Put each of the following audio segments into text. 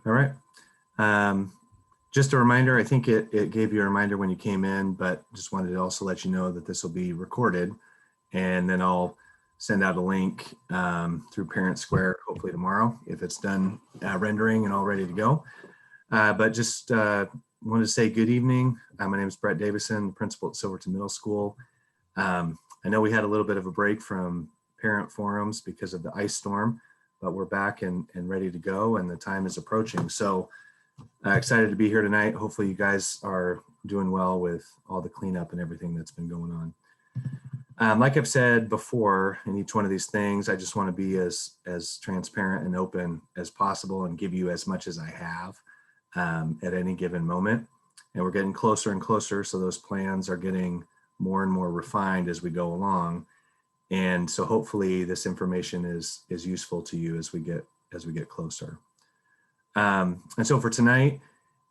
All right. Just a reminder, I think it gave you a reminder when you came in, but just wanted to also let you know that this will be recorded, and then I'll send out a link through Parent Square, hopefully tomorrow, if it's done rendering and all ready to go. But just wanted to say good evening. My name is Brett Davison, principal at Silverton Middle School. I know we had a little bit of a break from parent forums because of the ice storm, but we're back and ready to go, and the time is approaching. So excited to be here tonight. Hopefully you guys are doing well with all the cleanup and everything that's been going on. Like I've said before, in each one of these things, I just want to be as transparent and open as possible and give you as much as I have at any given moment. And we're getting closer and closer, so those plans are getting more and more refined as we go along. And so hopefully this information is useful to you as we get closer. And so for tonight,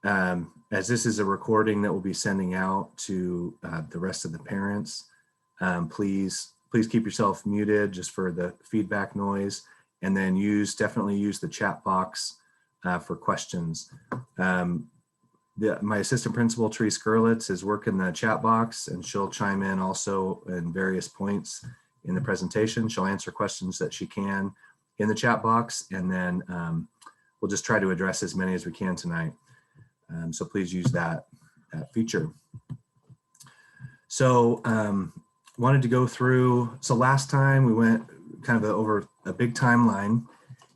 as this is a recording that we'll be sending out to the rest of the parents, please keep yourself muted just for the feedback noise, and then definitely use the chat box for questions. My assistant principal, Therese Gerlitz, is working the chat box, and she'll chime in also in various points in the presentation. She'll answer questions that she can in the chat box, and then we'll just try to address as many as we can tonight. So please use that feature. So wanted to go through, so last time we went kind of over a big timeline.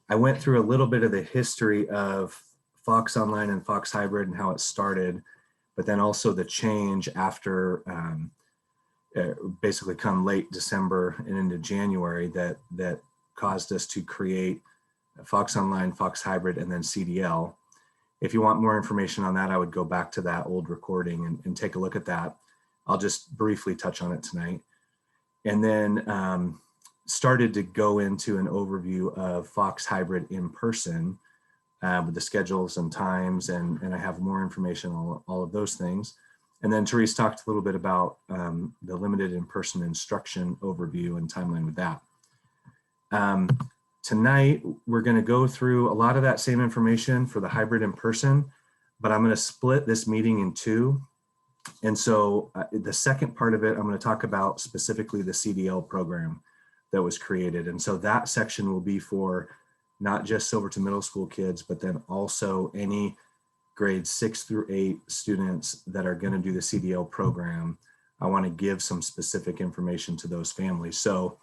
I went through a little bit of the history of Fox Online and Fox Hybrid and how it started, but then also the change after basically come late December and into January that caused us to create Fox Online, Fox Hybrid, and then CDL. If you want more information on that, I would go back to that old recording and take a look at that. I'll just briefly touch on it tonight. And then started to go into an overview of Fox Hybrid in person with the schedules and times, and I have more information on all of those things. And then Therese talked a little bit about the limited in-person instruction overview and timeline with that. Tonight, we're going to go through a lot of that same information for the hybrid in person, but I'm going to split this meeting in two. And so the second part of it, I'm going to talk about specifically the CDL program that was created. And so that section will be for not just Silverton Middle School kids, but then also any grades 6 through 8 students that are going to do the CDL program. I want to give some specific information to those families. So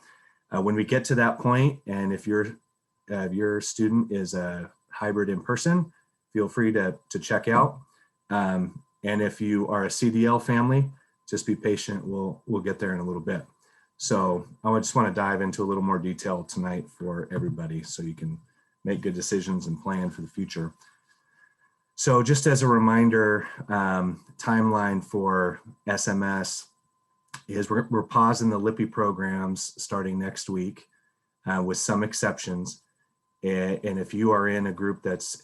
when we get to that point, and if your student is a hybrid in person, feel free to check out. And if you are a CDL family, just be patient. We'll get there in a little bit. So I just want to dive into a little more detail tonight for everybody so you can make good decisions and plan for the future. So just as a reminder, timeline for SMS is we're pausing the LIPI programs starting next week with some exceptions. And if you are in a group that's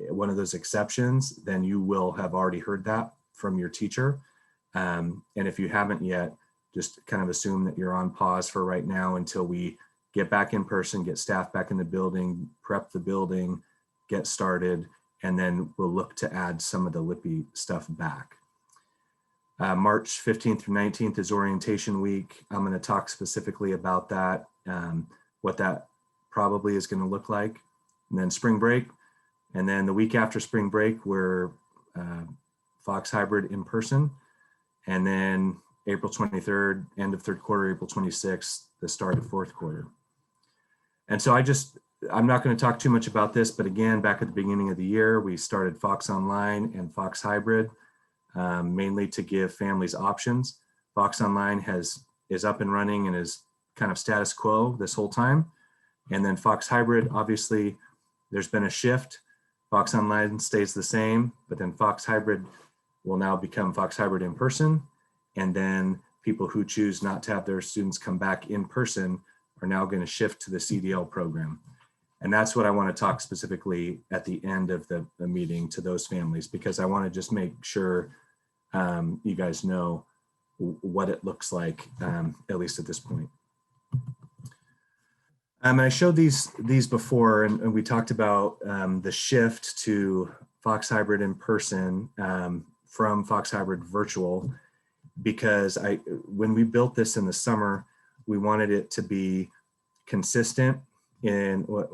one of those exceptions, then you will have already heard that from your teacher. And if you haven't yet, just kind of assume that you're on pause for right now until we get back in person, get staff back in the building, prep the building, get started, and then we'll look to add some of the LIPI stuff back. March 15th through 19th is orientation week. I'm going to talk specifically about that, what that probably is going to look like. And then spring break. And then the week after spring break, we're Fox Hybrid in person. And then April 23rd, end of third quarter, April 26th, the start of fourth quarter. And so I'm not going to talk too much about this, but again, back at the beginning of the year, we started Fox Online and Fox Hybrid, mainly to give families options. Fox Online is up and running and is kind of status quo this whole time. And then Fox Hybrid, obviously, there's been a shift. Fox Online stays the same, but then Fox Hybrid will now become Fox Hybrid in person. And then people who choose not to have their students come back in person are now going to shift to the CDL program. And that's what I want to talk specifically at the end of the meeting to those families, because I want to just make sure you guys know what it looks like, at least at this point. And I showed these before, and we talked about the shift to Fox Hybrid in person from Fox Hybrid virtual, because when we built this in the summer, we wanted it to be consistent in what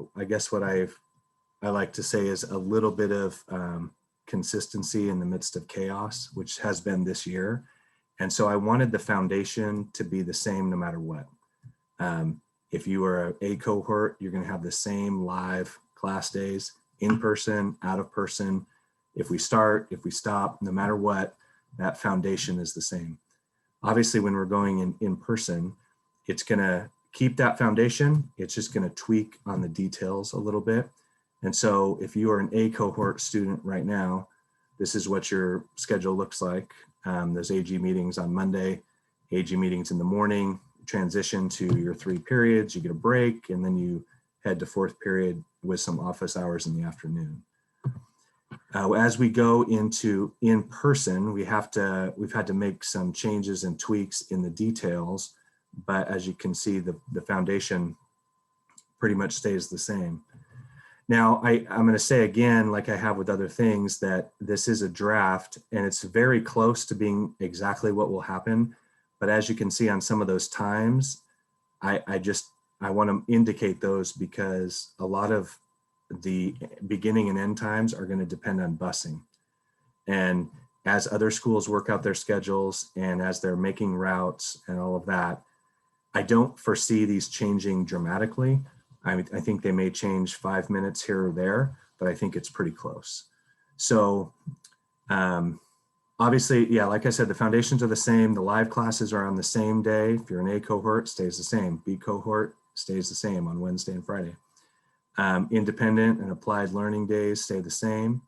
I like to say is a little bit of consistency in the midst of chaos, which has been this year. And so I wanted the foundation to be the same no matter what. If you are a cohort, you're going to have the same live class days, in person, out of person. If we start, if we stop, no matter what, that foundation is the same. Obviously, when we're going in person, it's going to keep that foundation. It's just going to tweak on the details a little bit. And so if you are an A cohort student right now, this is what your schedule looks like. There's AG meetings on Monday, AG meetings in the morning, transition to your 3 periods, you get a break, and then you head to 4th period with some office hours in the afternoon. As we go into in person, we've had to make some changes and tweaks in the details, but as you can see, the foundation pretty much stays the same. Now, I'm going to say again, like I have with other things, that this is a draft and it's very close to being exactly what will happen. But as you can see on some of those times, I want to indicate those because a lot of the beginning and end times are going to depend on busing. And as other schools work out their schedules and as they're making routes and all of that, I don't foresee these changing dramatically. I think they may change 5 minutes here or there, but I think it's pretty close. So obviously, yeah, like I said, the foundations are the same. The live classes are on the same day. If you're an A cohort, stays the same. B cohort stays the same on Wednesday and Friday. Independent and applied learning days stay the same.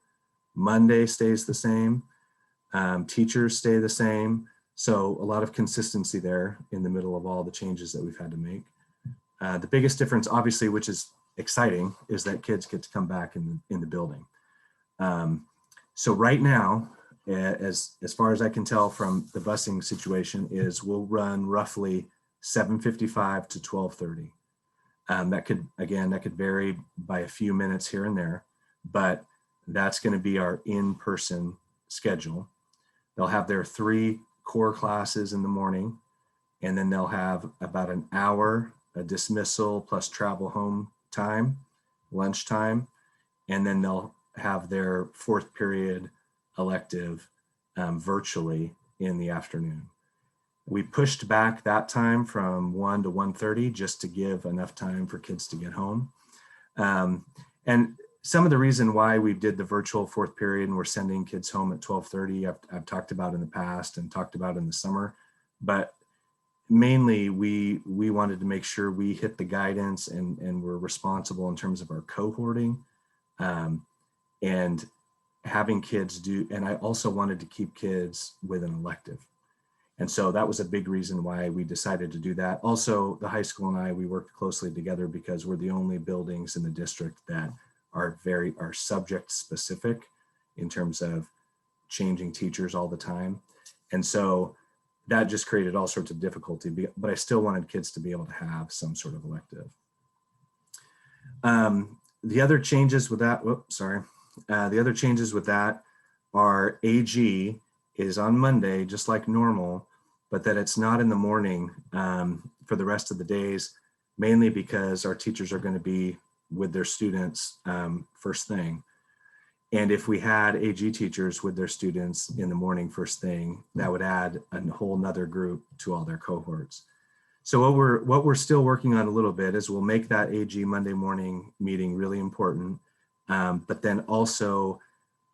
Monday stays the same. Teachers stay the same. So a lot of consistency there in the middle of all the changes that we've had to make. The biggest difference, obviously, which is exciting, is that kids get to come back in the building. So right now, as far as I can tell from the busing situation, is we'll run roughly 7:55 to 12:30. That could vary by a few minutes here and there, but that's going to be our in-person schedule. They'll have their 3 core classes in the morning, and then they'll have about an hour, a dismissal plus travel home time, lunchtime, and then they'll have their 4th period elective virtually in the afternoon. We pushed back that time from 1 to 1:30 just to give enough time for kids to get home. And some of the reason why we did the virtual 4th period and we're sending kids home at 12:30, I've talked about in the past and talked about in the summer, but mainly we wanted to make sure we hit the guidance and we're responsible in terms of our cohorting and having kids do, and I also wanted to keep kids with an elective. And so that was a big reason why we decided to do that. Also, the high school and I, we worked closely together because we're the only buildings in the district that are subject specific in terms of changing teachers all the time. And so that just created all sorts of difficulty, but I still wanted kids to be able to have some sort of elective. The other changes with that, the other changes with that are AG is on Monday, just like normal, but that it's not in the morning for the rest of the days, mainly because our teachers are going to be with their students first thing. And if we had AG teachers with their students in the morning first thing, that would add a whole nother group to all their cohorts. So what we're still working on a little bit is we'll make that AG Monday morning meeting really important, but then also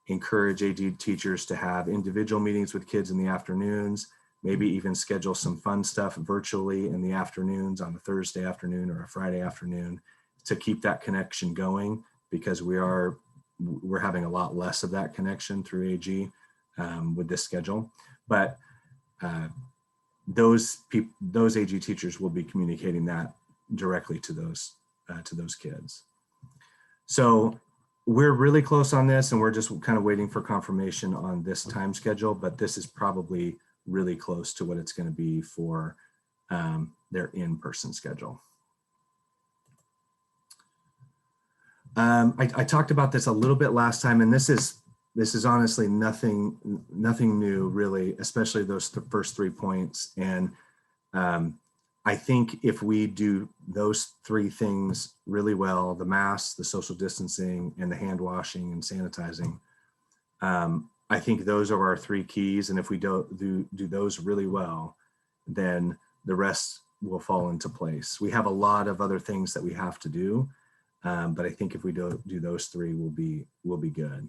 encourage AG teachers to have individual meetings with kids in the afternoons, maybe even schedule some fun stuff virtually in the afternoons on a Thursday afternoon or a Friday afternoon to keep that connection going, because we're having a lot less of that connection through AG with this schedule. But those AG teachers will be communicating that directly to those kids. So we're really close on this, and we're just kind of waiting for confirmation on this time schedule, but this is probably really close to what it's going to be for their in-person schedule. I talked about this a little bit last time, and this is honestly nothing new really, especially those first 3 points. And I think if we do those 3 things really well, the masks, the social distancing, and the hand washing and sanitizing, I think those are our 3 keys. And if we do those really well, then the rest will fall into place. We have a lot of other things that we have to do, but I think if we do those 3, we'll be good.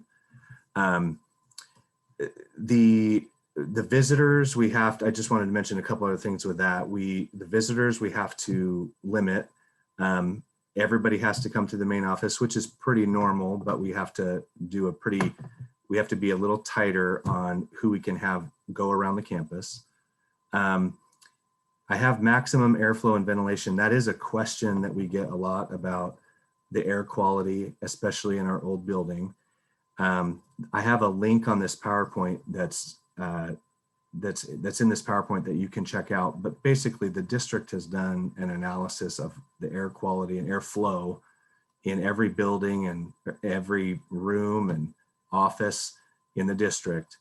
The visitors, we have to, I just wanted to mention a couple other things with that. The visitors we have to limit. Everybody has to come to the main office, which is pretty normal, but we have to do we have to be a little tighter on who we can have go around the campus. I have maximum airflow and ventilation. That is a question that we get a lot about the air quality, especially in our old building. I have a link on this PowerPoint that's in this PowerPoint that you can check out. But basically, the district has done an analysis of the air quality and airflow in every building and every room and office in the district.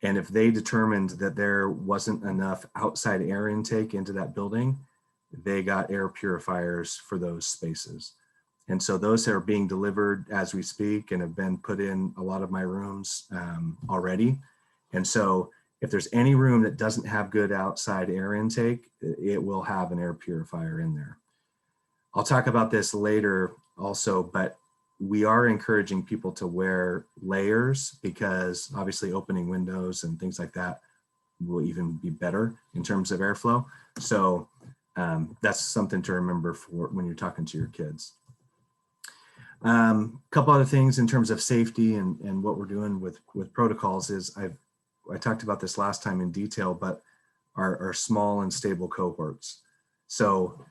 And if they determined that there wasn't enough outside air intake into that building, they got air purifiers for those spaces. And so those are being delivered as we speak and have been put in a lot of my rooms already. And so if there's any room that doesn't have good outside air intake, it will have an air purifier in there. I'll talk about this later also, but we are encouraging people to wear layers because obviously opening windows and things like that will even be better in terms of airflow. So that's something to remember for when you're talking to your kids. A couple other things in terms of safety and what we're doing with protocols is I talked about this last time in detail, but our small and stable cohorts. So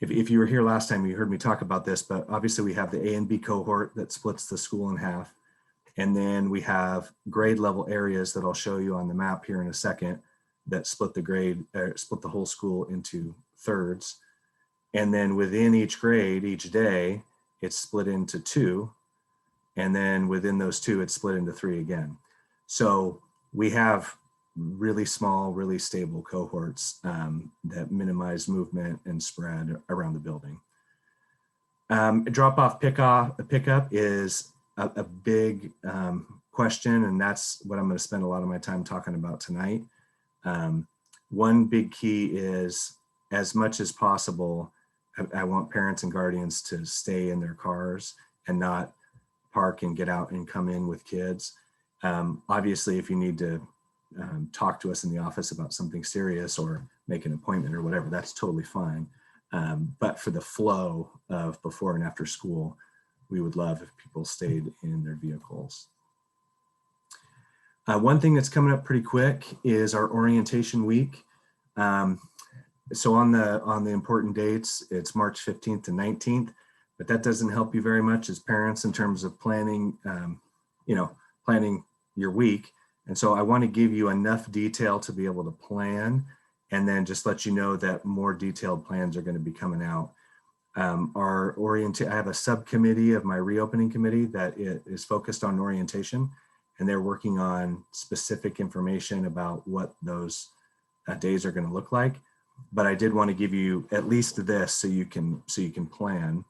if you were here last time, you heard me talk about this, but obviously we have the A and B cohort that splits the school in half. And then we have grade level areas that I'll show you on the map here in a second that split the whole school into thirds. And then within each grade, each day, it's split into 2. And then within those 2, it's split into 3 again. So we have really small, really stable cohorts that minimize movement and spread around the building. Drop-off pickup is a big question, and that's what I'm going to spend a lot of my time talking about tonight. One big key is, as much as possible, I want parents and guardians to stay in their cars and not park and get out and come in with kids. Obviously, if you need to talk to us in the office about something serious or make an appointment or whatever, that's totally fine. But for the flow of before and after school, we would love if people stayed in their vehicles. One thing that's coming up pretty quick is our orientation week. So on the important dates, it's March 15th to 19th, but that doesn't help you very much as parents in terms of planning, planning your week. And so I want to give you enough detail to be able to plan, and then just let you know that more detailed plans are going to be coming out. I have a subcommittee of my reopening committee that is focused on orientation, and they're working on specific information about what those days are going to look like. But I did want to give you at least this so you can plan.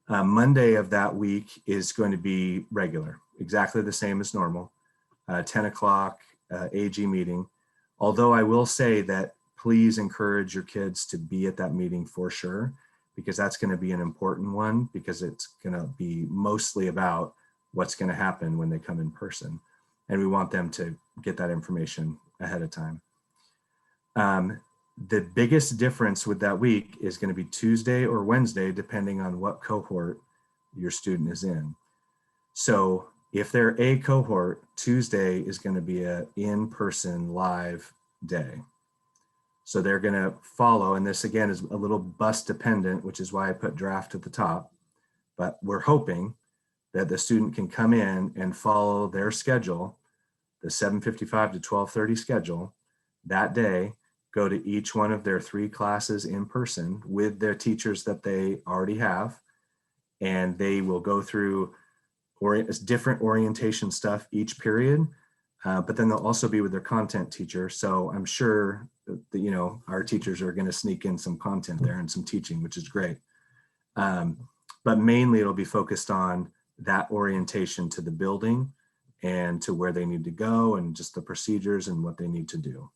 Monday of that week is going to be regular, exactly the same as normal. 10 o'clock AG meeting. Although I will say that please encourage your kids to be at that meeting for sure, because that's going to be an important one, because it's going to be mostly about what's going to happen when they come in person. And we want them to get that information ahead of time. The biggest difference with that week is going to be Tuesday or Wednesday, depending on what cohort your student is in. So if they're a cohort, Tuesday is going to be an in-person live day. So they're going to follow, and this again is a little bus dependent, which is why I put draft at the top, but we're hoping that the student can come in and follow their schedule, the 7:55 to 12:30 schedule that day, go to each one of their 3 classes in person with their teachers that they already have, and they will go through different orientation stuff each period, but then they'll also be with their content teacher. So I'm sure that, you know, our teachers are going to sneak in some content there and some teaching, which is great. But mainly it'll be focused on that orientation to the building and to where they need to go and just the procedures and what they need to do.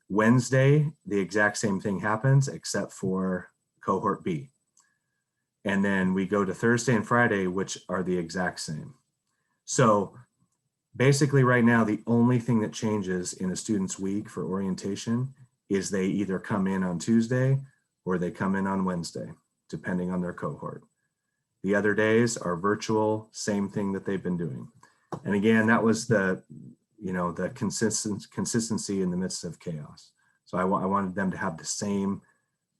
Wednesday, the exact same thing happens except for cohort B. And then we go to Thursday and Friday, which are the exact same. So basically right now, the only thing that changes in a student's week for orientation is they either come in on Tuesday or they come in on Wednesday, depending on their cohort. The other days are virtual, same thing that they've been doing. And again, that was the, you know, the consistency in the midst of chaos. So I wanted them to have the same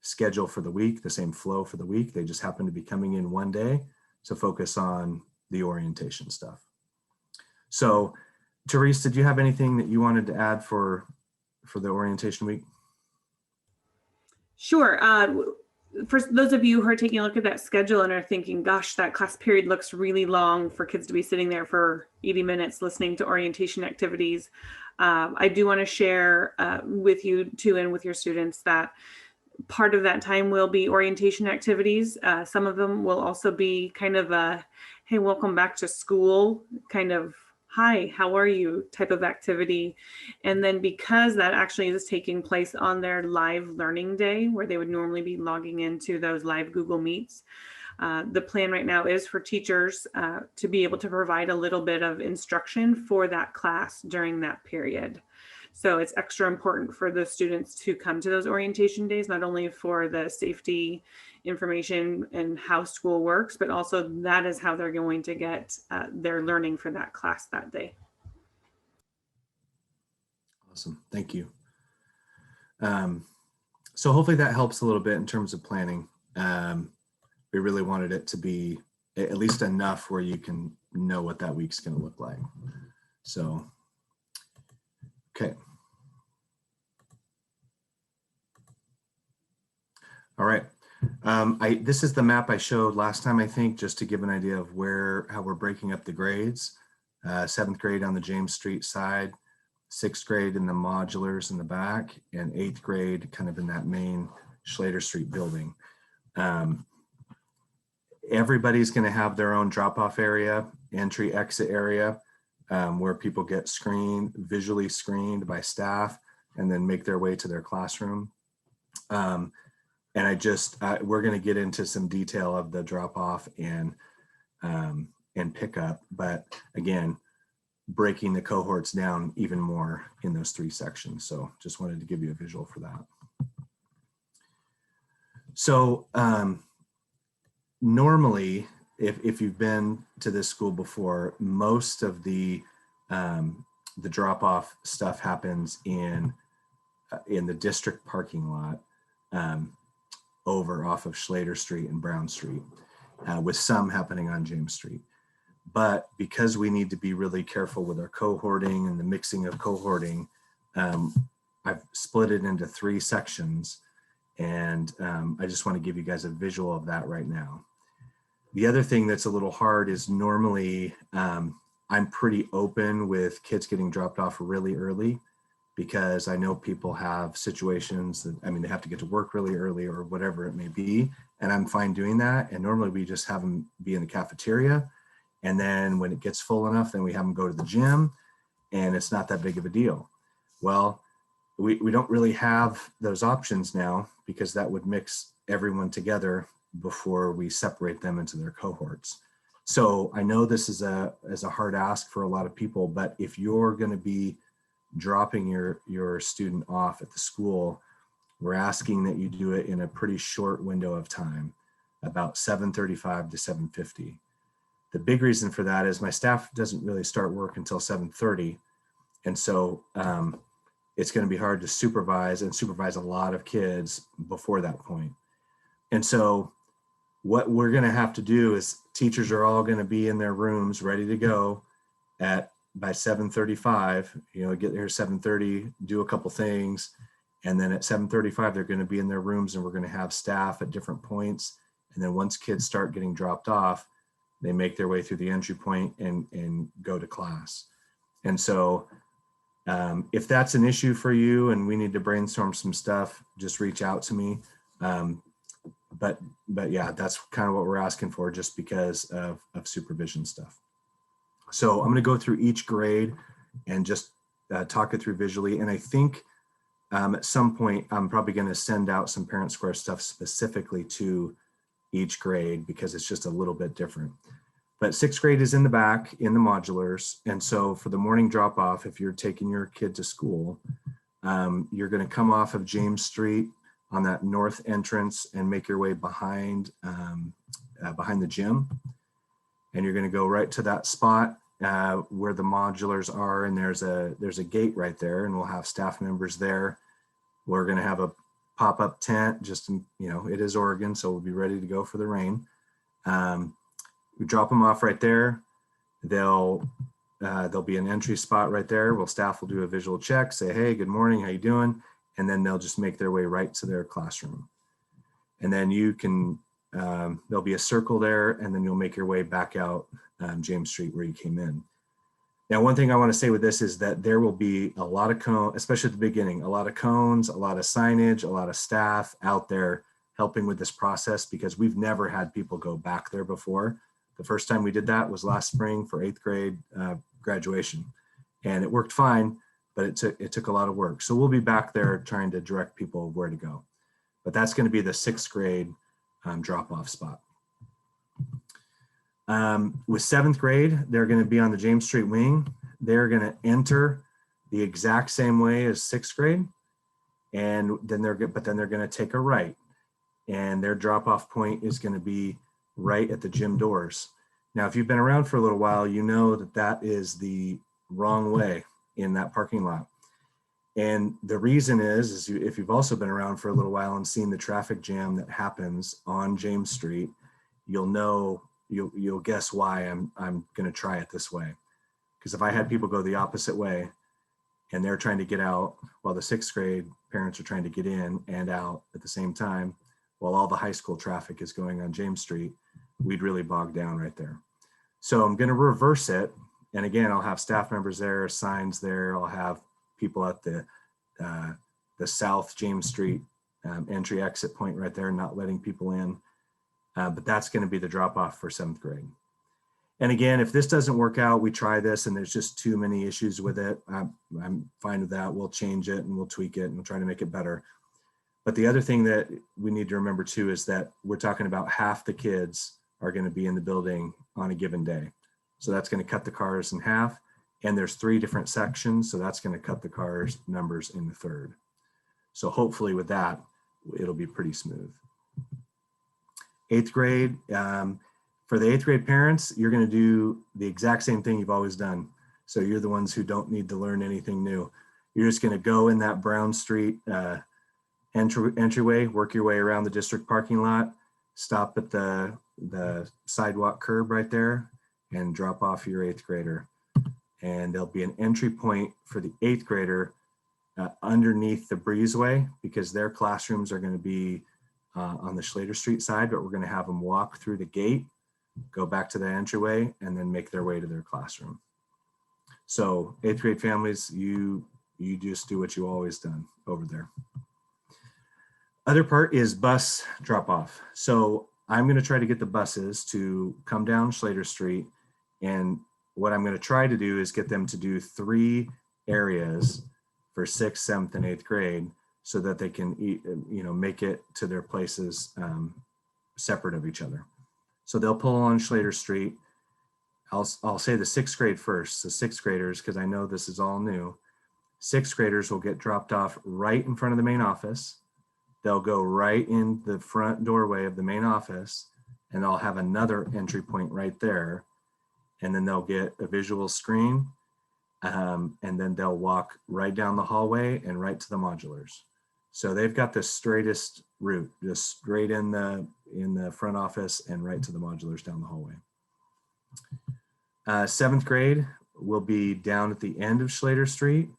schedule for the week, the same flow for the week. They just happen to be coming in one day to focus on the orientation stuff. So Therese, did you have anything that you wanted to add for the orientation week? Sure. For those of you who are taking a look at that schedule and are thinking, gosh, that class period looks really long for kids to be sitting there for 80 minutes listening to orientation activities, I do want to share with you too and with your students that part of that time will be orientation activities. Some of them will also be kind of a, hey, welcome back to school, kind of, hi, how are you type of activity. And then because that actually is taking place on their live learning day, where they would normally be logging into those live Google Meets, the plan right now is for teachers to be able to provide a little bit of instruction for that class during that period. So it's extra important for the students to come to those orientation days, not only for the safety information and how school works, but also that is how they're going to get their learning for that class that day. Awesome, thank you. So hopefully that helps a little bit in terms of planning. We really wanted it to be at least enough where you can know what that week's going to look like. So, okay. All right. This is the map I showed last time, I think, just to give an idea of how we're breaking up the grades. 7th grade on the James Street side, 6th grade in the modulars in the back, and 8th grade kind of in that main Schlater Street building. Everybody's going to have their own drop-off area, entry exit area, where people get visually screened by staff and then make their way to their classroom. And we're going to get into some detail of the drop-off and pickup, but again, breaking the cohorts down even more in those 3 sections. So just wanted to give you a visual for that. So normally, if you've been to this school before, most of the drop-off stuff happens in the district parking lot over off of Schlater Street and Brown Street, with some happening on James Street. But because we need to be really careful with our cohorting and the mixing of cohorting, I've split it into 3 sections. And I just want to give you guys a visual of that right now. The other thing that's a little hard is normally I'm pretty open with kids getting dropped off really early, because I know people have situations that, I mean, they have to get to work really early or whatever it may be. And I'm fine doing that. And normally we just have them be in the cafeteria. And then when it gets full enough, then we have them go to the gym, and it's not that big of a deal. Well, we don't really have those options now, because that would mix everyone together before we separate them into their cohorts. So I know this is a hard ask for a lot of people, but if you're going to be dropping your student off at the school, we're asking that you do it in a pretty short window of time, about 7:35 to 7:50. The big reason for that is my staff doesn't really start work until 7:30. And so it's going to be hard to supervise a lot of kids before that point. And so what we're going to have to do is teachers are all going to be in their rooms ready to go by 7:35, get there 7:30, do a couple things. And then at 7:35, they're going to be in their rooms, and we're going to have staff at different points. And then once kids start getting dropped off, they make their way through the entry point and go to class. And so if that's an issue for you and we need to brainstorm some stuff, just reach out to me. But yeah, that's kind of what we're asking for, just because of supervision stuff. So I'm going to go through each grade and just talk it through visually. And I think at some point, I'm probably going to send out some Parent Square stuff specifically to each grade, because it's just a little bit different. But 6th grade is in the back in the modulars. And so for the morning drop off, if you're taking your kid to school, you're going to come off of James Street on that north entrance and make your way behind the gym. And you're going to go right to that spot where the modulars are. And there's a gate right there, and we'll have staff members there. We're going to have a pop-up tent, just, it is Oregon, so we'll be ready to go for the rain. We drop them off right there. There'll be an entry spot right there. Staff will do a visual check, say, hey, good morning, how you doing? And then they'll just make their way right to their classroom. And then you can, there'll be a circle there, and then you'll make your way back out James Street where you came in. Now, one thing I want to say with this is that there will be a lot of cones, especially at the beginning, a lot of cones, a lot of signage, a lot of staff out there helping with this process, because we've never had people go back there before. The first time we did that was last spring for 8th grade graduation, and it worked fine, but it took a lot of work. So we'll be back there trying to direct people where to go. But that's going to be the 6th grade drop-off spot. With 7th grade, they're going to be on the James Street wing. They're going to enter the exact same way as 6th grade, and then they're going to take a right, and their drop-off point is going to be right at the gym doors. Now, if you've been around for a little while, you know that is the wrong way in that parking lot. And the reason is if you've also been around for a little while and seen the traffic jam that happens on James Street, you'll guess why I'm going to try it this way. Because if I had people go the opposite way and they're trying to get out while the 6th grade parents are trying to get in and out at the same time, while all the high school traffic is going on James Street, we'd really bog down right there. So I'm going to reverse it. And again, I'll have staff members there, signs there. I'll have people at the South James Street entry exit point right there, not letting people in. But that's going to be the drop off for 7th grade. And again, if this doesn't work out, we try this and there's just too many issues with it, I'm fine with that. We'll change it and we'll tweak it and we'll try to make it better. But the other thing that we need to remember too is that we're talking about half the kids are going to be in the building on a given day. So that's going to cut the cars in half. And there's 3 different sections. So that's going to cut the cars numbers in the third. So hopefully with that, it'll be pretty smooth. 8th grade, for the 8th grade parents, you're going to do the exact same thing you've always done. So you're the ones who don't need to learn anything new. You're just going to go in that Brown Street entryway, work your way around the district parking lot, stop at the sidewalk curb right there, and drop off your 8th grader. And there'll be an entry point for the 8th grader underneath the breezeway, because their classrooms are going to be on the Schlater Street side, but we're going to have them walk through the gate, go back to the entryway, and then make their way to their classroom. So 8th grade families, you just do what you always done over there. Other part is bus drop off. So I'm going to try to get the buses to come down Schlater Street. And what I'm going to try to do is get them to do 3 areas for 6th, 7th, and 8th grade, so that they can make it to their places separate of each other. So they'll pull on Schlater Street. I'll say the 6th grade first. The 6th graders, because I know this is all new. 6th graders will get dropped off right in front of the main office. They'll go right in the front doorway of the main office, and I'll have another entry point right there. And then they'll get a visual screen, and then they'll walk right down the hallway and right to the modulars. So they've got the straightest route, just straight in the front office and right to the modulars down the hallway. 7th grade will be down at the end of Schlater Street,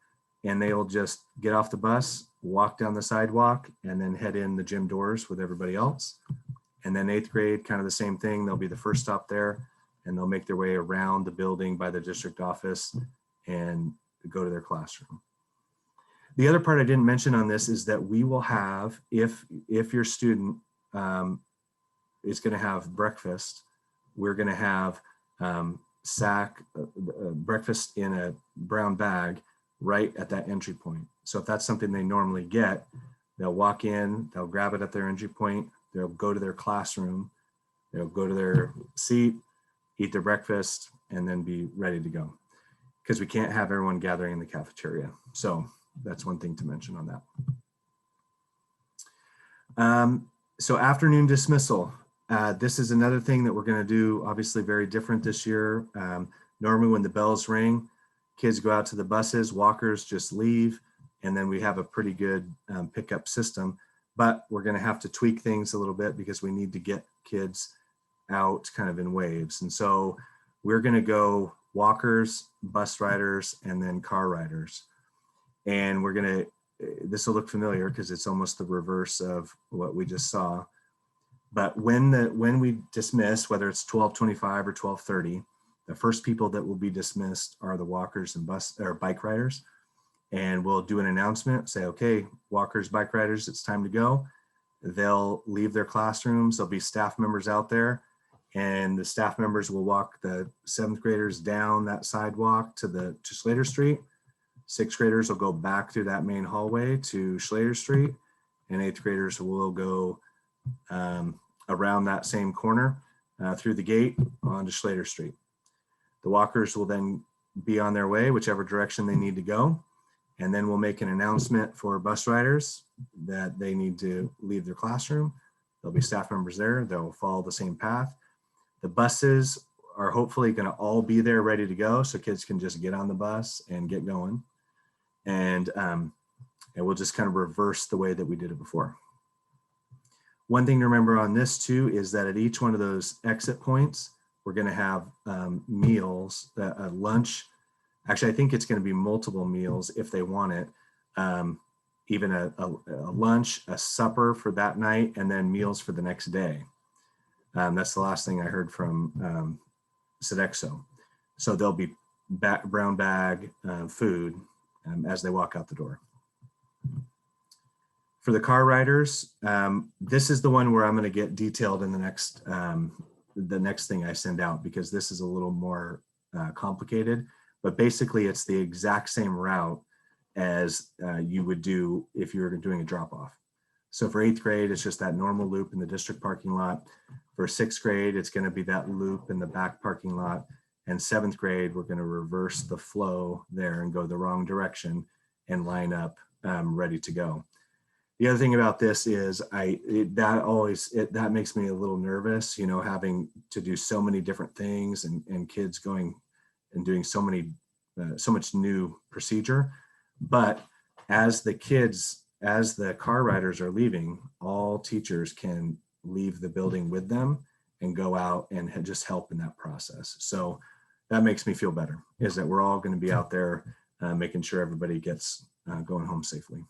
and they will just get off the bus, walk down the sidewalk, and then head in the gym doors with everybody else. And then 8th grade, kind of the same thing. They'll be the first stop there, and they'll make their way around the building by the district office and go to their classroom. The other part I didn't mention on this is that we will have, if your student is going to have breakfast, we're going to have breakfast in a brown bag right at that entry point. So if that's something they normally get, they'll walk in, they'll grab it at their entry point, they'll go to their classroom, they'll go to their seat, eat their breakfast, and then be ready to go. Because we can't have everyone gathering in the cafeteria. So that's one thing to mention on that. So afternoon dismissal. This is another thing that we're going to do, obviously very different this year. Normally when the bells ring, kids go out to the buses, walkers just leave, and then we have a pretty good pickup system. But we're going to have to tweak things a little bit because we need to get kids out kind of in waves. And so we're going to go walkers, bus riders, and then car riders. And we're going to, this will look familiar because it's almost the reverse of what we just saw. But when we dismiss, whether it's 12:25 or 12:30, the first people that will be dismissed are the walkers and bike riders. And we'll do an announcement, say, okay, walkers, bike riders, it's time to go. They'll leave their classrooms. There'll be staff members out there, and the staff members will walk the 7th graders down that sidewalk to Slater Street. 6th graders will go back through that main hallway to Slater Street, and 8th graders will go around that same corner through the gate onto Slater Street. The walkers will then be on their way, whichever direction they need to go. And then we'll make an announcement for bus riders that they need to leave their classroom. There'll be staff members there. They'll follow the same path. The buses are hopefully going to all be there ready to go, so kids can just get on the bus and get going. And we'll just kind of reverse the way that we did it before. One thing to remember on this too is that at each one of those exit points, we're going to have meals, lunch. Actually, I think it's going to be multiple meals if they want it. Even a lunch, a supper for that night, and then meals for the next day. That's the last thing I heard from Sodexo. So there'll be brown bag food as they walk out the door. For the car riders, this is the one where I'm going to get detailed in the next thing I send out, because this is a little more complicated. But basically, it's the exact same route as you would do if you were doing a drop-off. So for 8th grade, it's just that normal loop in the district parking lot. For 6th grade, it's going to be that loop in the back parking lot. And 7th grade, we're going to reverse the flow there and go the wrong direction and line up ready to go. The other thing about this is that makes me a little nervous, you know, having to do so many different things and kids going and doing so much new procedure. But as the car riders are leaving, all teachers can leave the building with them and go out and just help in that process. So that makes me feel better, is that we're all going to be out there making sure everybody gets going home safely.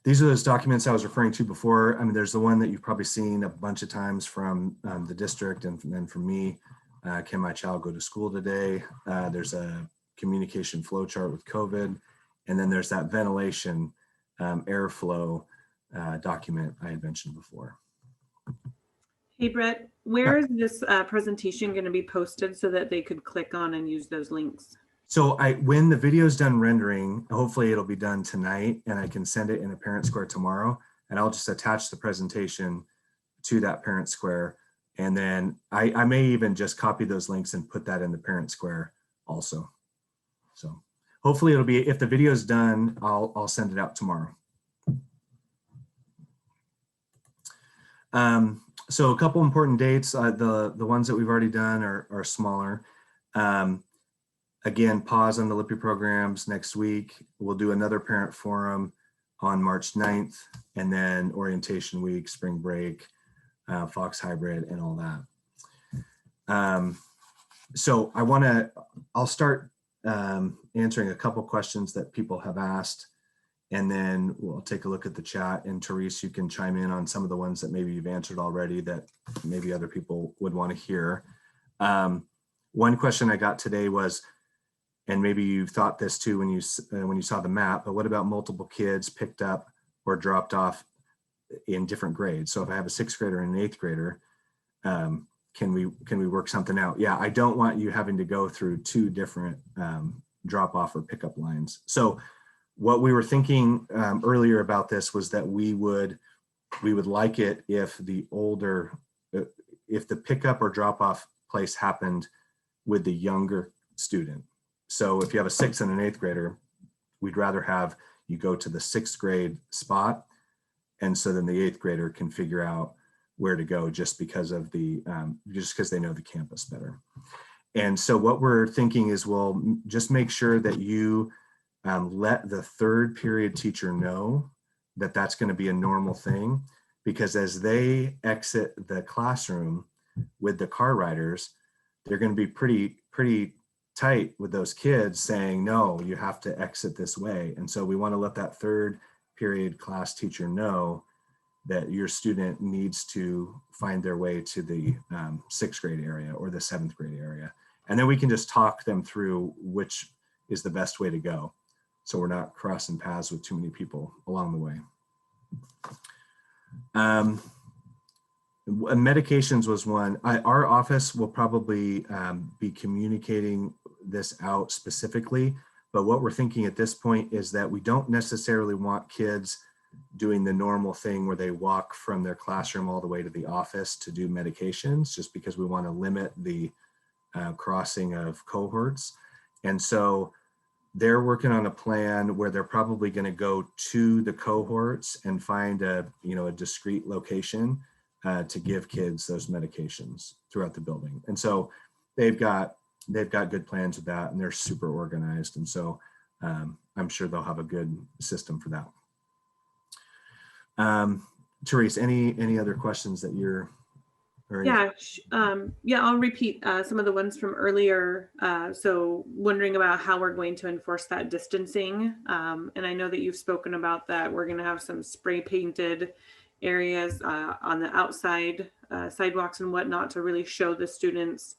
These are those documents I was referring to before. I mean, there's the one that you've probably seen a bunch of times from the district and then from me. Can my child go to school today? There's a communication flow chart with COVID. And then there's that ventilation airflow document I had mentioned before. Hey, Brett, where is this presentation going to be posted so that they could click on and use those links? So when the video is done rendering, hopefully it'll be done tonight, and I can send it in a parent square tomorrow, and I'll just attach the presentation to that parent square. And then I may even just copy those links and put that in the parent square also. So hopefully it'll be, if the video is done, I'll send it out tomorrow. So a couple important dates, the ones that we've already done are smaller. Again, pause on the LIPI programs next week. We'll do another parent forum on March 9th, and then orientation week, spring break, Fox hybrid, and all that. So I'll start answering a couple questions that people have asked, And then we'll take a look at the chat, and Therese, you can chime in on some of the ones that maybe you've answered already that maybe other people would want to hear. One question I got today was, and maybe you thought this too when you saw the map, but what about multiple kids picked up or dropped off in different grades? So if I have a 6th grader and an 8th grader, can we work something out? Yeah, I don't want you having to go through 2 different drop off or pickup lines. So what we were thinking earlier about this was that we would like it if if the pickup or drop off place happened with the younger student. So if you have a 6th and an 8th grader, we'd rather have you go to the 6th grade spot, and so then the 8th grader can figure out where to go just because of just because they know the campus better. And so what we're thinking is, we'll just make sure that you let the 3rd period teacher know that that's going to be a normal thing, because as they exit the classroom with the car riders, they're going to be pretty tight with those kids saying, no, you have to exit this way. And so we want to let that 3rd period class teacher know that your student needs to find their way to the 6th grade area or the 7th grade area. And then we can just talk them through which is the best way to go, so we're not crossing paths with too many people along the way. Medications was one. Our office will probably be communicating this out specifically, but what we're thinking at this point is that we don't necessarily want kids doing the normal thing where they walk from their classroom all the way to the office to do medications, just because we want to limit the crossing of cohorts. And so they're working on a plan where they're probably going to go to the cohorts and find a discrete location to give kids those medications throughout the building. And so they've got good plans with that, and they're super organized. And so I'm sure they'll have a good system for that. Therese, any other questions that you're? Yeah, I'll repeat some of the ones from earlier. So wondering about how we're going to enforce that distancing. And I know that you've spoken about that. We're going to have some spray painted areas on the outside sidewalks and whatnot to really show the students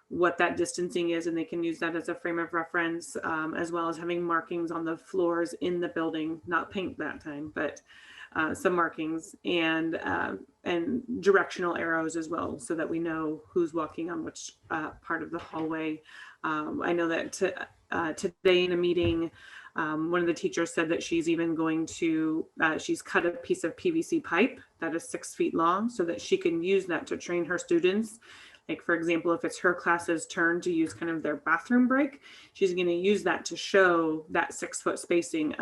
what that distancing is, and they can use that as a frame of reference, as well as having markings on the floors in the building, not paint that time, but some markings and directional arrows as well, so that we know who's walking on which part of the hallway. I know that today in a meeting, one of the teachers said that she's even going to, she's cut a piece of PVC pipe that is 6 feet long, so that she can use that to train her students. Like, for example, if it's her class's turn to use kind of their bathroom break, she's going to use that to show that 6 foot spacing,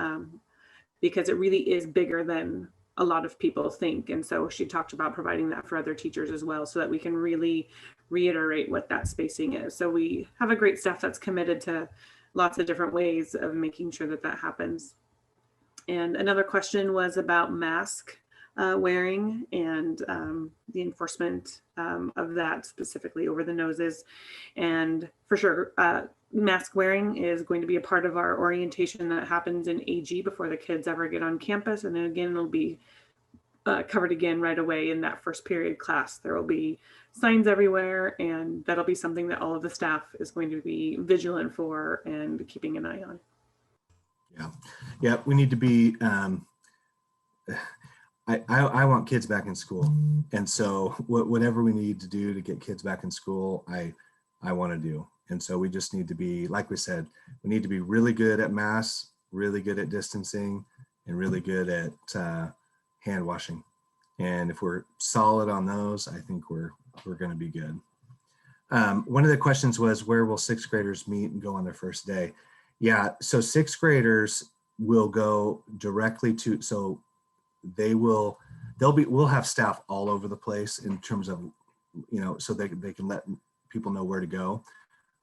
because it really is bigger than a lot of people think. And so she talked about providing that for other teachers as well, so that we can really reiterate what that spacing is. So we have a great staff that's committed to lots of different ways of making sure that that happens. And another question was about mask wearing and the enforcement of that, specifically over the noses. And for sure, mask wearing is going to be a part of our orientation that happens in AG before the kids ever get on campus. And then again, it'll be covered again right away in that 1st period class. There will be signs everywhere, and that'll be something that all of the staff is going to be vigilant for and keeping an eye on. Yeah, we need to be, I want kids back in school. And so whatever we need to do to get kids back in school, I want to do. And so we just need to be, like we said, we need to be really good at masks, really good at distancing, and really good at hand washing. And if we're solid on those, I think we're going to be good. One of the questions was, where will 6th graders meet and go on their first day? Yeah, so 6th graders will go directly to, so we'll have staff all over the place in terms of, so they can let people know where to go.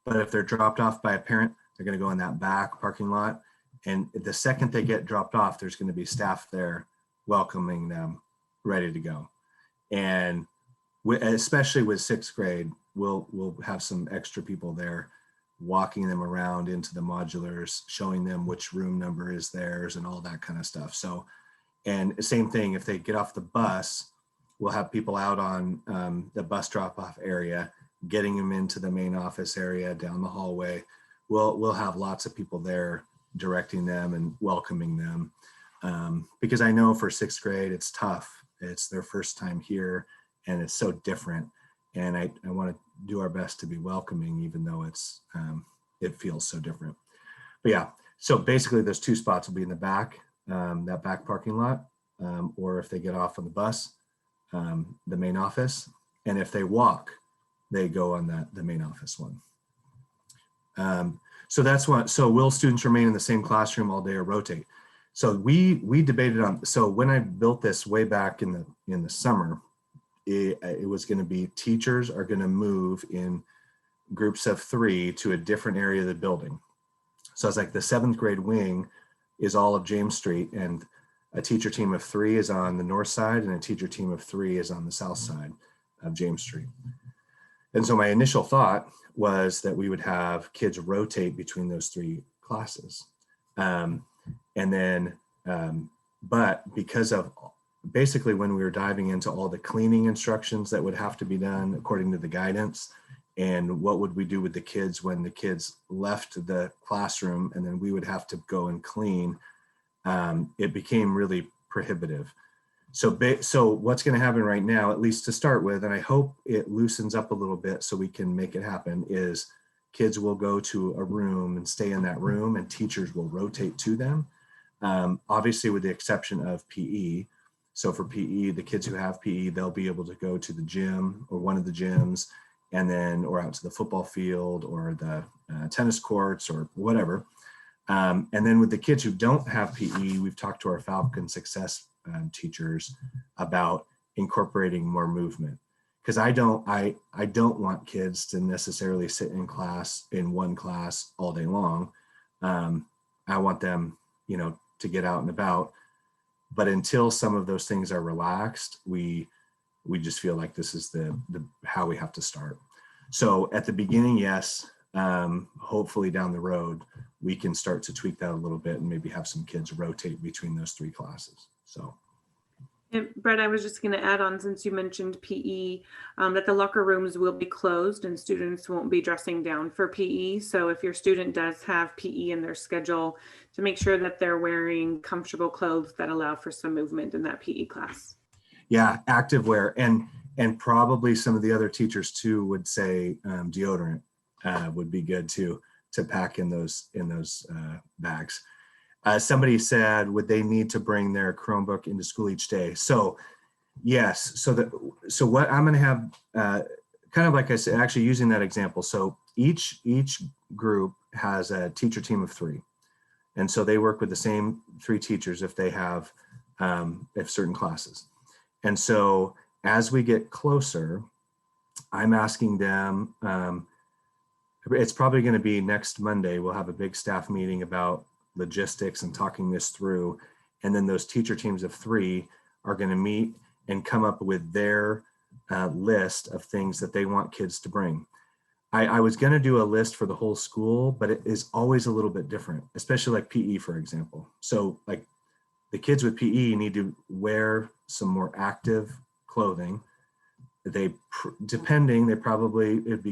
But if they're dropped off by a parent, they're going to go in that back parking lot. And the second they get dropped off, there's going to be staff there welcoming them, ready to go. And especially with 6th grade, we'll have some extra people there walking them around into the modulars, showing them which room number is theirs and all that kind of stuff. So, and same thing, if they get off the bus, we'll have people out on the bus drop-off area, getting them into the main office area down the hallway. We'll have lots of people there directing them and welcoming them. Because I know for 6th grade, it's tough. It's their first time here and it's so different. And I want to do our best to be welcoming, even though it feels so different. But yeah, so basically those 2 spots will be in the back, that back parking lot, or if they get off on the bus, the main office. And if they walk, they go on the main office one. So that's what, so will students remain in the same classroom all day or rotate? So we debated on, so when I built this way back in the summer, it was going to be teachers are going to move in groups of 3 to a different area of the building. So it's like the 7th grade wing is all of James Street, and a teacher team of 3 is on the north side and a teacher team of 3 is on the south side of James Street. And so my initial thought was that we would have kids rotate between those 3 classes. And then, but because of basically when we were diving into all the cleaning instructions that would have to be done according to the guidance, and what would we do with the kids when the kids left the classroom and then we would have to go and clean, it became really prohibitive. So what's going to happen right now, at least to start with, and I hope it loosens up a little bit so we can make it happen, is kids will go to a room and stay in that room and teachers will rotate to them. Obviously with the exception of PE. So for PE, the kids who have PE, they'll be able to go to the gym or one of the gyms, and then, or out to the football field or the tennis courts or whatever. And then with the kids who don't have PE, we've talked to our Falcon Success teachers about incorporating more movement. Because I don't want kids to necessarily sit in one class all day long. I want them, to get out and about. But until some of those things are relaxed, we just feel like this is the how we have to start. So at the beginning, yes, hopefully down the road, we can start to tweak that a little bit and maybe have some kids rotate between those 3 classes. So. And Brett, I was just going to add on, since you mentioned PE, that the locker rooms will be closed and students won't be dressing down for PE. So if your student does have PE in their schedule, to make sure that they're wearing comfortable clothes that allow for some movement in that PE class. Yeah, active wear, and probably some of the other teachers too would say deodorant would be good to pack in those bags. Somebody said, would they need to bring their Chromebook into school each day? So yes, so what I'm going to have, kind of like I said, actually using that example. So each group has a teacher team of 3. And so they work with the same 3 teachers if they have, if certain classes. And so as we get closer, I'm asking them, it's probably going to be next Monday, we'll have a big staff meeting about logistics and talking this through. And then those teacher teams of 3 are going to meet and come up with their list of things that they want kids to bring. I was going to do a list for the whole school, but it is always a little bit different, especially like PE, for example. So like the kids with PE need to wear some more active clothing. It'd be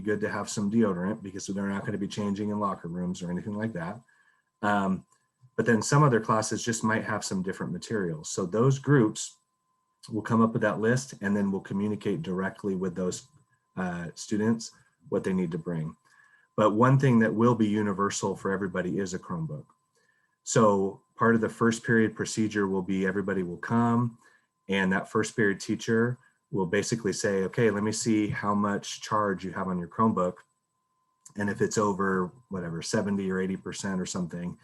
good to have some deodorant because they're not going to be changing in locker rooms or anything like that. But then some other classes just might have some different materials. So those groups will come up with that list and then we'll communicate directly with those students what they need to bring. But one thing that will be universal for everybody is a Chromebook. So part of the first period procedure will be everybody will come and that first period teacher will basically say, okay, let me see how much charge you have on your Chromebook. And if it's over whatever, 70 or 80% or something,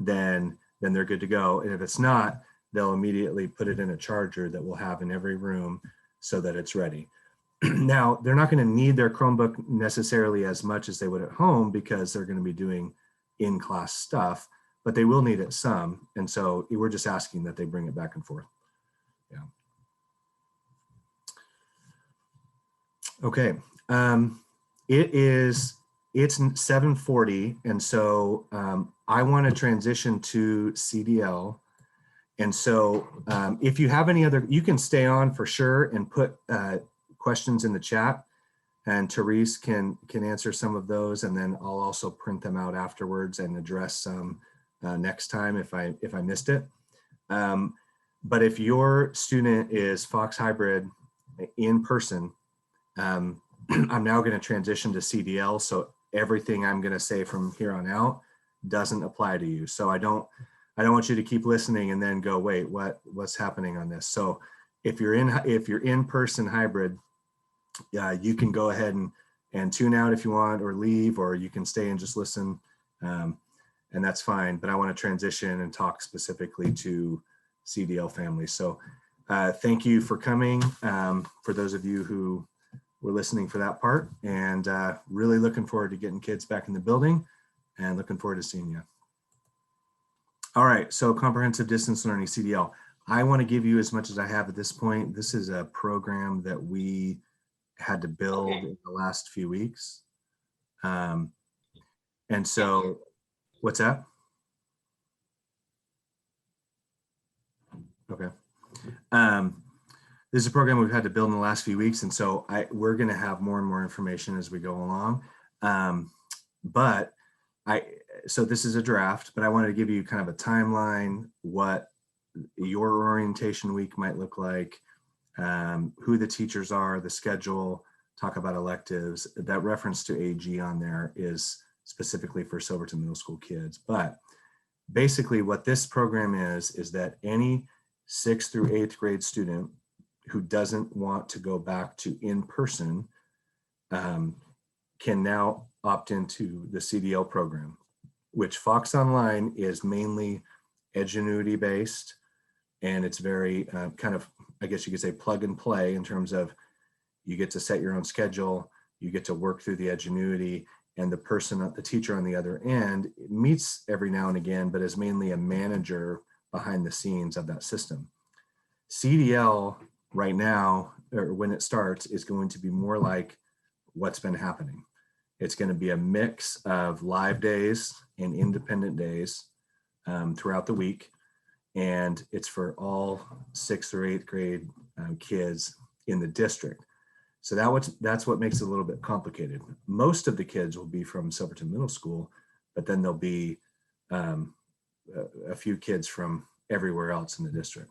then they're good to go. And if it's not, they'll immediately put it in a charger that we'll have in every room so that it's ready. Now, they're not going to need their Chromebook necessarily as much as they would at home because they're going to be doing in-class stuff, but they will need it some. And so we're just asking that they bring it back and forth. Yeah. Okay. It is it's 7:40, and so I want to transition to CDL. And so if you have any other, you can stay on for sure and put questions in the chat, and Therese can answer some of those, and then I'll also print them out afterwards and address some next time if I missed it. But if your student is Fox Hybrid in person, I'm now going to transition to CDL. So everything I'm going to say from here on out doesn't apply to you. So I don't want you to keep listening and then go, wait, what's happening on this? So if you're in person hybrid, you can go ahead and tune out if you want, or leave, or you can stay and just listen, and that's fine. But I want to transition and talk specifically to CDL families. So thank you for coming, for those of you who were listening for that part, and really looking forward to getting kids back in the building and looking forward to seeing you. All right, so comprehensive distance learning, CDL. I want to give you as much as I have at this point. This is a program that we had to build in the last few weeks. And so, what's that? Okay. This is a program we've had to build in the last few weeks, and so we're going to have more and more information as we go along. So this is a draft, but I wanted to give you kind of a timeline, what your orientation week might look like, who the teachers are, the schedule, talk about electives. That reference to AG on there is specifically for Silverton Middle School kids. But basically what this program is that any 6th through 8th grade student who doesn't want to go back to in-person can now opt into the CDL program, which Fox Online is mainly Edgenuity based, and it's very kind of, I guess you could say, plug and play in terms of you get to set your own schedule, you get to work through the Edgenuity, and the teacher on the other end meets every now and again, but is mainly a manager behind the scenes of that system. CDL right now, or when it starts, is going to be more like what's been happening. It's going to be a mix of live days and independent days throughout the week. And it's for all 6th or 8th grade kids in the district. So that's what makes it a little bit complicated. Most of the kids will be from Silverton Middle School, but then there'll be a few kids from everywhere else in the district.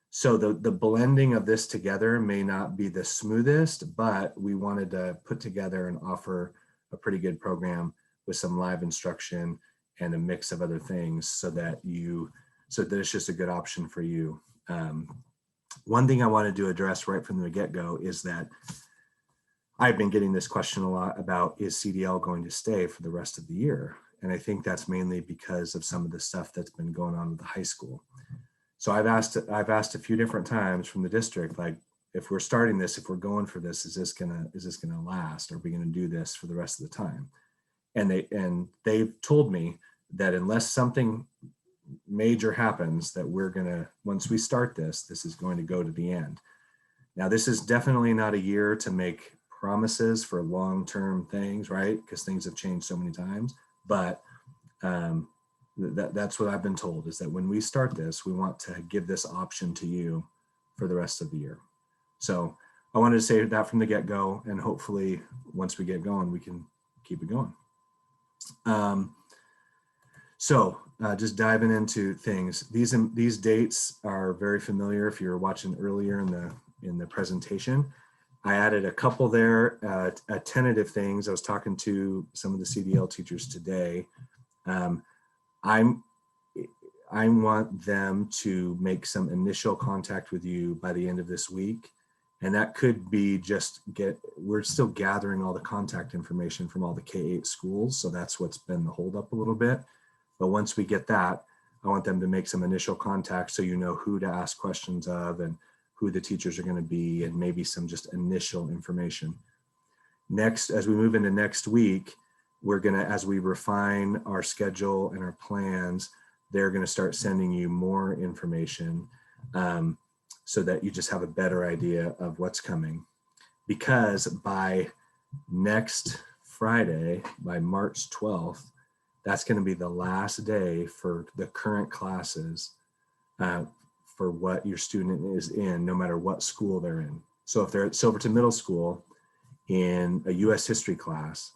So the blending of this together may not be the smoothest, but we wanted to put together and offer a pretty good program with some live instruction and a mix of other things so that it's just a good option for you. One thing I wanted to address right from the get-go is that I've been getting this question a lot about, is CDL going to stay for the rest of the year? And I think that's mainly because of some of the stuff that's been going on with the high school. So I've asked a few different times from the district, like, if we're starting this, if we're going for this, is this gonna last? Are we gonna do this for the rest of the time? And they've told me that unless something major happens, that once we start this is going to go to the end. Now, this is definitely not a year to make promises for long-term things, right? Because things have changed so many times. But that's what I've been told, is that when we start this, we want to give this option to you for the rest of the year. So I wanted to say that from the get-go, and hopefully once we get going, we can keep it going. Just diving into things. These dates are very familiar if you're watching earlier in the presentation. I added a couple there, tentative things. I was talking to some of the CDL teachers today. I want them to make some initial contact with you by the end of this week. And that could be we're still gathering all the contact information from all the K-8 schools. So that's what's been the holdup a little bit. But once we get that, I want them to make some initial contact so you know who to ask questions of and who the teachers are going to be, and maybe some just initial information. Next, as we move into next week, as we refine our schedule and our plans, they're going to start sending you more information so that you just have a better idea of what's coming. Because by next Friday, by March 12th, that's going to be the last day for the current classes for what your student is in, no matter what school they're in. So if they're at Silverton Middle School in a US history class,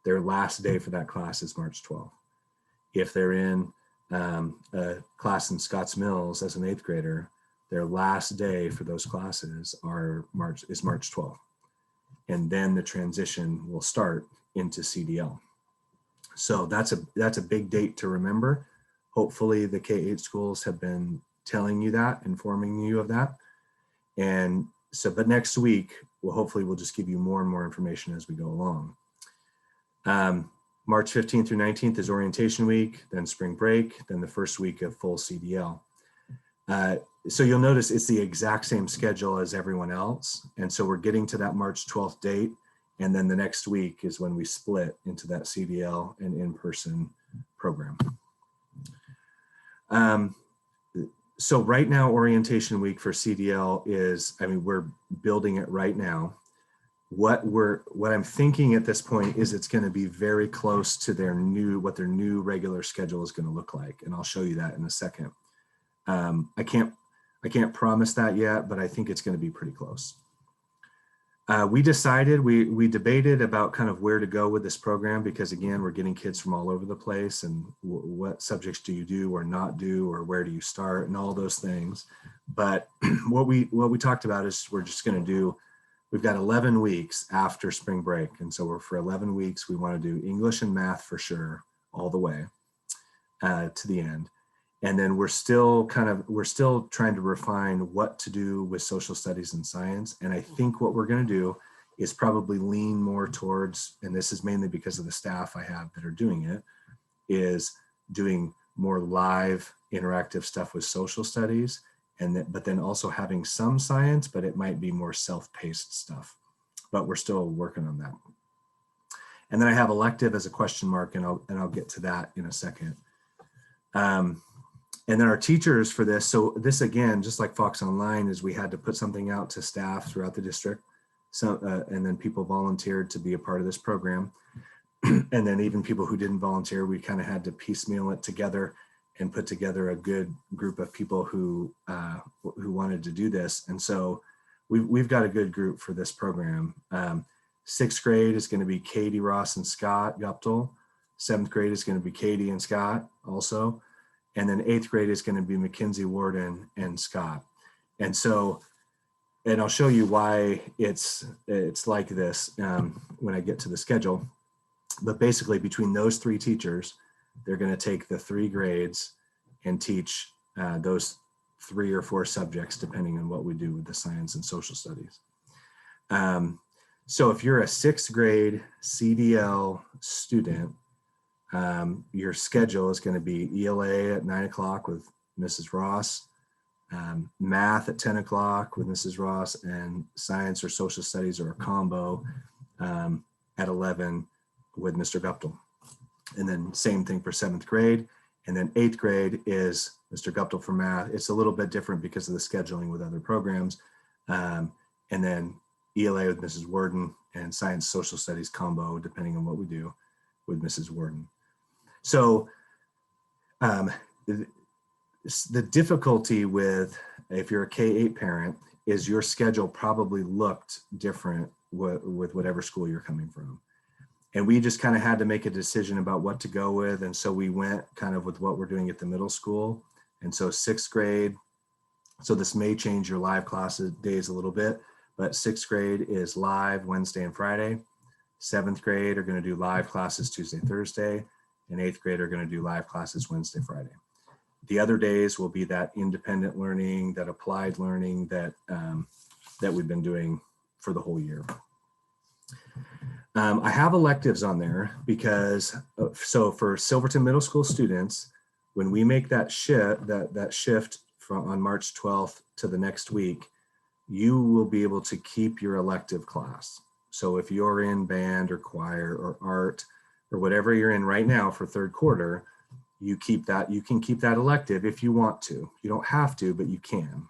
their last day for that class is March 12th. If they're in a class in Scotts Mills as an 8th grader, their last day for those classes is March 12th. And then the transition will start into CDL. So that's a big date to remember. Hopefully the K-8 schools have been telling you that, informing you of that. And so, but next week, we'll just give you more and more information as we go along. March 15th through 19th is orientation week, then spring break, then the first week of full CDL. So you'll notice it's the exact same schedule as everyone else. And so we're getting to that March 12th date. And then the next week is when we split into that CDL and in-person program. So right now, orientation week for CDL is, we're building it right now. What I'm thinking at this point is it's going to be very close to what their new regular schedule is going to look like. And I'll show you that in a second. I can't promise that yet, but I think it's going to be pretty close. We debated about kind of where to go with this program, because again, we're getting kids from all over the place, and what subjects do you do or not do, or where do you start, and all those things. But what we talked about is we've got 11 weeks after spring break. And so for 11 weeks, we want to do English and math for sure, all the way to the end. And then we're still trying to refine what to do with social studies and science. And I think what we're going to do is probably lean more towards, and this is mainly because of the staff I have that are doing it, is doing more live interactive stuff with social studies, but then also having some science, but it might be more self-paced stuff. But we're still working on that. And then I have elective as a question mark, and I'll get to that in a second. And then our teachers for this, so this again, just like Fox Online, is we had to put something out to staff throughout the district. So, and then people volunteered to be a part of this program. And then even people who didn't volunteer, we kind of had to piecemeal it together and put together a good group of people who wanted to do this. And so we've got a good group for this program. 6th grade is going to be Katie, Ross, and Scott Guptill. 7th grade is going to be Katie and Scott also. And then 8th grade is going to be Mackenzie, Warden, and Scott. And so, and I'll show you why it's like this when I get to the schedule. But basically, between those 3 teachers, they're going to take the 3 grades and teach those 3 or 4 subjects, depending on what we do with the science and social studies. So if you're a 6th grade CDL student, your schedule is going to be ELA at 9 o'clock with Mrs. Ross, math at 10 o'clock with Mrs. Ross, and science or social studies or a combo at 11 with Mr. Guptill. And then same thing for 7th grade. And then 8th grade is Mr. Guptill for math. It's a little bit different because of the scheduling with other programs. And then ELA with Mrs. Warden, and science social studies combo, depending on what we do, with Mrs. Warden. So the difficulty with, if you're a K-8 parent, is your schedule probably looked different with whatever school you're coming from. And we just kind of had to make a decision about what to go with. And so we went kind of with what we're doing at the middle school. And so 6th grade, so this may change your live classes days a little bit, but 6th grade is live Wednesday and Friday. 7th grade are going to do live classes Tuesday, Thursday, and 8th grade are going to do live classes Wednesday, Friday. The other days will be that independent learning, that applied learning that we've been doing for the whole year. I have electives on there because, so for Silverton Middle School students, when we make that shift from on March 12th to the next week, you will be able to keep your elective class. So if you're in band or choir or art or whatever you're in right now for 3rd quarter, you keep that. You can keep that elective if you want to. You don't have to, but you can.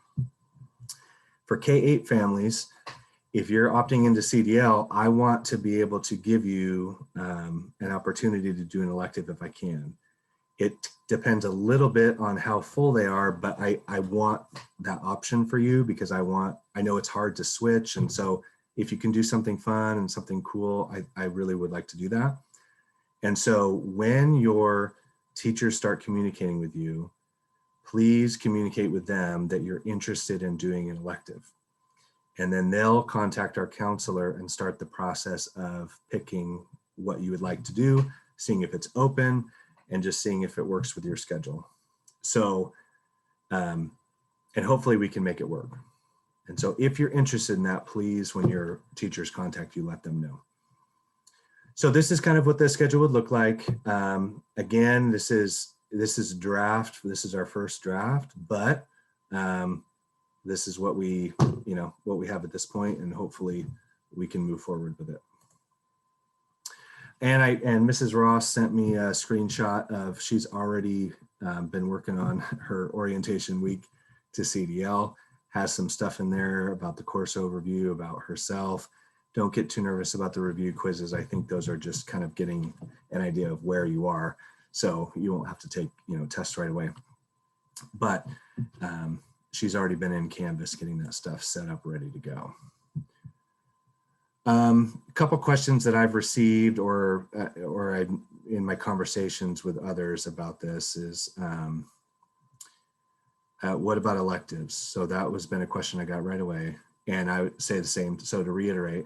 For K-8 families, If you're opting into CDL, I want to be able to give you an opportunity to do an elective if I can. It depends a little bit on how full they are, but I want that option for you because I know it's hard to switch. And so if you can do something fun and something cool, I really would like to do that. And so when your teachers start communicating with you, please communicate with them that you're interested in doing an elective. And then they'll contact our counselor and start the process of picking what you would like to do, seeing if it's open, and just seeing if it works with your schedule. So, and hopefully we can make it work. And so if you're interested in that, please, when your teachers contact you, let them know. So this is kind of what the schedule would look like. Again, this is draft. This is our first draft, but this is what we have at this point, and hopefully we can move forward with it. And Mrs. Ross sent me a screenshot of she's already been working on her orientation week to CDL, has some stuff in there about the course overview, about herself. Don't get too nervous about the review quizzes. I think those are just kind of getting an idea of where you are. So you won't have to take, tests right away. But she's already been in Canvas getting that stuff set up, ready to go. A couple questions that I've received or in my conversations with others about this is, what about electives? So that was been a question I got right away. And I would say the same. So to reiterate,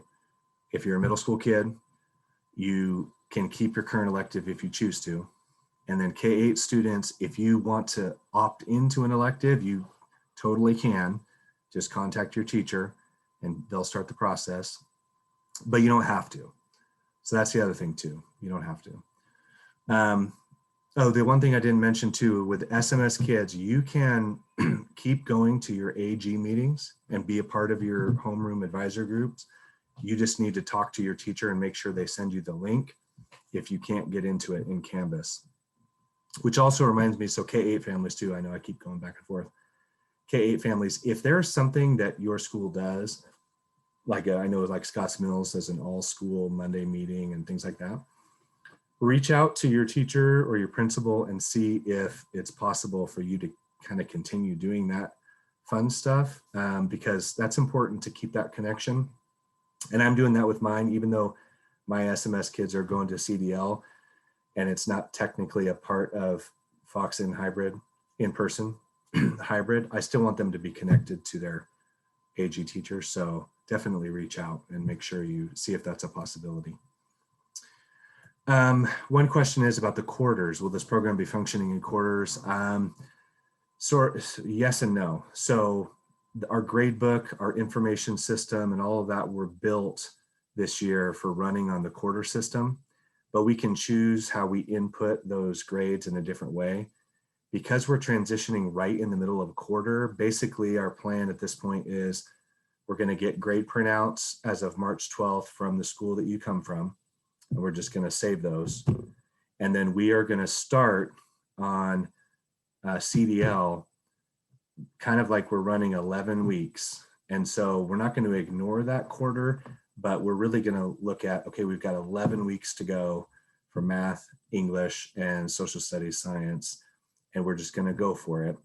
if you're a middle school kid, you can keep your current elective if you choose to. And then K-8 students, if you want to opt into an elective, you totally can. Just contact your teacher and they'll start the process. But you don't have to. So that's the other thing too. You don't have to. The one thing I didn't mention too, with SMS kids, you can keep going to your AG meetings and be a part of your homeroom advisor groups. You just need to talk to your teacher and make sure they send you the link if you can't get into it in Canvas. Which also reminds me, so K-8 families too, I know I keep going back and forth. K-8 families, if there's something that your school does, like I know like Scotts Mills does an all school Monday meeting and things like that, reach out to your teacher or your principal and see if it's possible for you to kind of continue doing that fun stuff, because that's important to keep that connection. And I'm doing that with mine, even though my SMS kids are going to CDL and it's not technically a part of Fox in-person hybrid, I still want them to be connected to their AG teachers. So definitely reach out and make sure you see if that's a possibility. One question is about the quarters. Will this program be functioning in quarters? Yes and no. So our grade book, our information system, and all of that were built this year for running on the quarter system, but we can choose how we input those grades in a different way. Because we're transitioning right in the middle of a quarter, basically our plan at this point is we're going to get grade printouts as of March 12th from the school that you come from, and we're just going to save those. And then we are going to start on CDL kind of like we're running 11 weeks. And so we're not going to ignore that quarter, but we're really going to look at, okay, we've got 11 weeks to go for math, English, and social studies, science, and we're just going to go for it.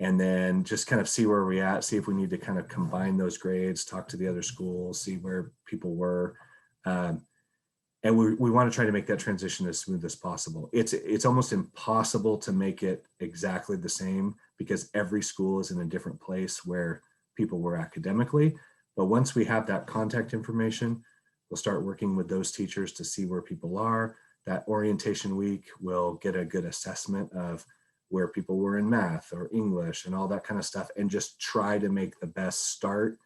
And then just kind of see where we're at, see if we need to kind of combine those grades, talk to the other schools, see where people were. And we want to try to make that transition as smooth as possible. It's almost impossible to make it exactly the same because every school is in a different place where people were academically. But once we have that contact information, we'll start working with those teachers to see where people are. That orientation week will get a good assessment of where people were in math or English and all that kind of stuff, and just try to make the best start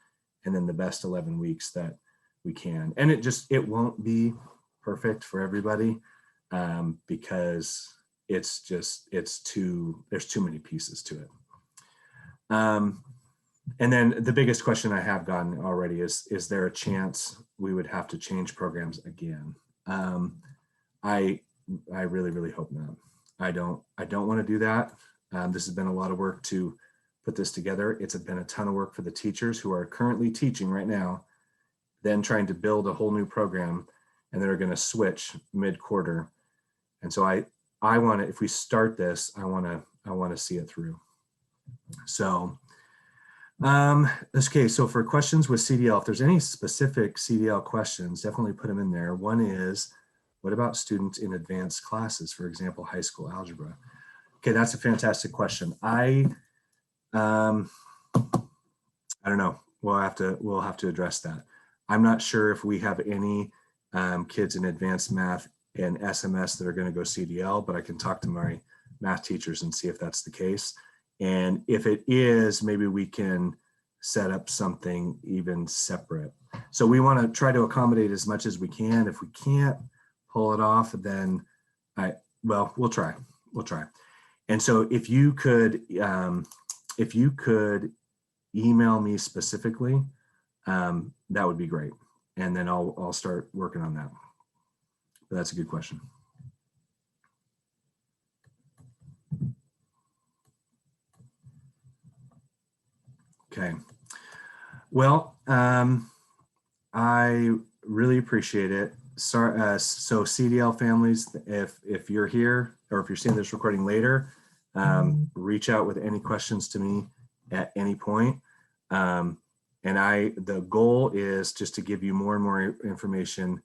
and then the best 11 weeks that we can. And it won't be perfect for everybody because there's too many pieces to it. And then the biggest question I have gotten already is there a chance we would have to change programs again? I really, really hope not. I don't want to do that. This has been a lot of work to put this together. It's been a ton of work for the teachers who are currently teaching right now then trying to build a whole new program, and they're going to switch mid-quarter. And so I want to, if we start this, I want to see it through. So, okay, so for questions with CDL, if there's any specific CDL questions, definitely put them in there. One is, what about students in advanced classes, for example, high school algebra? Okay, that's a fantastic question. I don't know. We'll have to address that. I'm not sure if we have any kids in advanced math and SMS that are going to go CDL, but I can talk to my math teachers and see if that's the case. And if it is, maybe we can set up something even separate. So we want to try to accommodate as much as we can. If we can't pull it off, then we'll try. And so if you could email me specifically, that would be great. And then I'll start working on that. But that's a good question. Okay. Well, I really appreciate it. Sorry, so CDL families, if you're here or if you're seeing this recording later, reach out with any questions to me at any point. And the goal is just to give you more and more information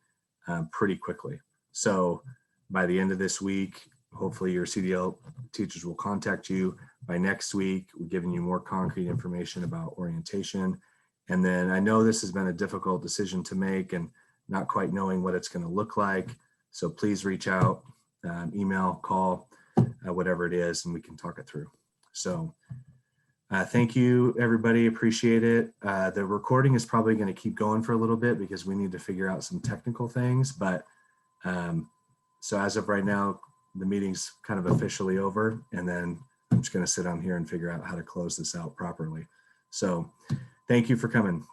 pretty quickly. So by the end of this week, hopefully your CDL teachers will contact you. By next week, we're giving you more concrete information about orientation. And then I know this has been a difficult decision to make and not quite knowing what it's going to look like. So please reach out, email, call, whatever it is, and we can talk it through. So thank you, everybody. Appreciate it. The recording is probably going to keep going for a little bit because we need to figure out some technical things. But so as of right now, the meeting's kind of officially over, and then I'm just going to sit on here and figure out how to close this out properly. So thank you for coming.